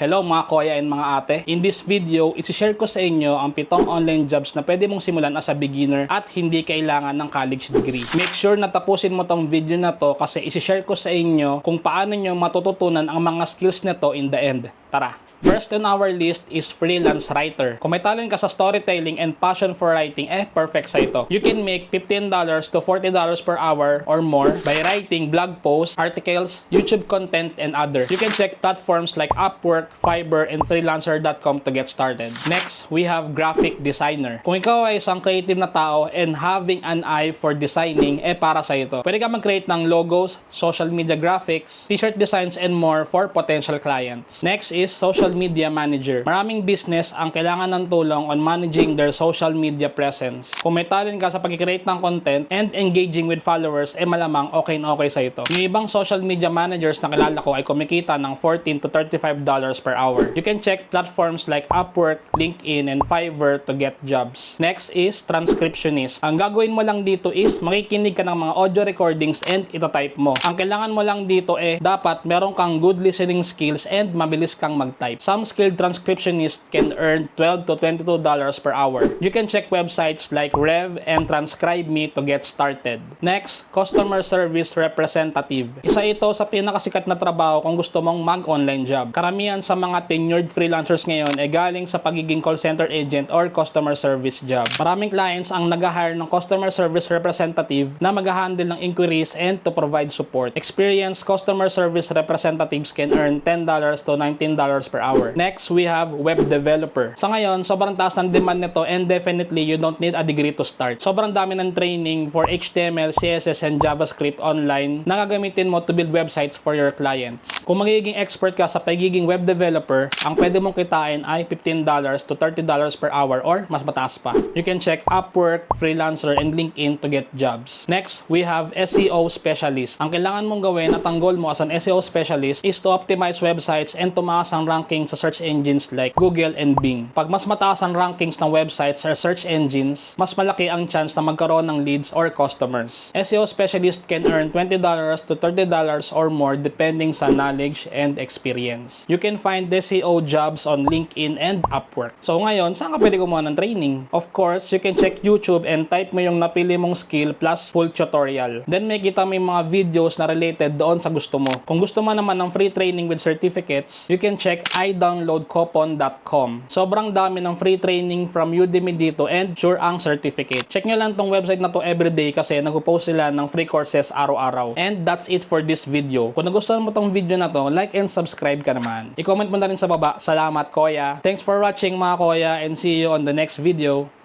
Hello mga kuya and mga ate. In this video, isi-share ko sa inyo ang 7 online jobs na pwede mong simulan as a beginner at hindi kailangan ng college degree. Make sure na tapusin mo tong video na to kasi isi-share ko sa inyo kung paano nyo matututunan ang mga skills na to in the end. Tara! First on our list is freelance writer. Kung may talent ka sa storytelling and passion for writing, perfect sa ito. You can make $15 to $40 per hour or more by writing blog posts, articles, YouTube content, and others. You can check platforms like Upwork, Fiverr, and freelancer.com to get started. Next, we have graphic designer. Kung ikaw ay isang creative na tao and having an eye for designing, para sa ito. Pwede ka mag-create ng logos, social media graphics, t-shirt designs, and more for potential clients. Next is social media manager. Maraming business ang kailangan ng tulong on managing their social media presence. Kung may talent ka sa pag-create ng content and engaging with followers, malamang okay na okay sa ito. Yung ibang social media managers na kilala ko ay kumikita ng $14 to $35 per hour. You can check platforms like Upwork, LinkedIn, and Fiverr to get jobs. Next is transcriptionist. Ang gagawin mo lang dito is makikinig ka ng mga audio recordings and itatype mo. Ang kailangan mo lang dito dapat meron kang good listening skills and mabilis kang mag-type. Some skilled transcriptionists can earn $12 to $22 per hour. You can check websites like Rev and Transcribe Me to get started. Next, customer service representative. Isa ito sa pinakasikat na trabaho kung gusto mong mag-online job. Karamihan sa mga tenured freelancers ngayon galing sa pagiging call center agent or customer service job. Maraming clients ang nag-hire ng customer service representative na mag-handle ng inquiries and to provide support. Experienced customer service representatives can earn $10 to $19 per hour. Next, we have web developer. Sa ngayon, sobrang taas ng demand nito and definitely you don't need a degree to start. Sobrang dami ng training for HTML, CSS, and JavaScript online na gagamitin mo to build websites for your clients. Kung magiging expert ka sa pagiging web developer, ang pwede mong kitain ay $15 to $30 per hour or mas mataas pa. You can check Upwork, Freelancer, and LinkedIn to get jobs. Next, we have SEO specialist. Ang kailangan mong gawin at ang goal mo as an SEO specialist is to optimize websites and tumaas ang ranking sa search engines like Google and Bing. Pag mas mataas ang rankings ng websites or search engines, mas malaki ang chance na magkaroon ng leads or customers. SEO specialist can earn $20 to $30 or more depending sa knowledge and experience. You can find SEO jobs on LinkedIn and Upwork. So ngayon, saan ka pwede kumuha ng training? Of course, you can check YouTube and type mo yung napili mong skill plus full tutorial. Then may kita mo yung mga videos na related doon sa gusto mo. Kung gusto mo naman ng free training with certificates, you can check idownloadcoupon.com. Sobrang dami ng free training from Udemy dito and sure ang certificate. Check nyo lang tong website na to everyday kasi nag-post sila ng free courses araw-araw. And that's it for this video. Kung nagustuhan mo tong video na to, like and subscribe ka naman. I-comment mo na rin sa baba. Salamat, Koya. Thanks for watching mga Koya and see you on the next video.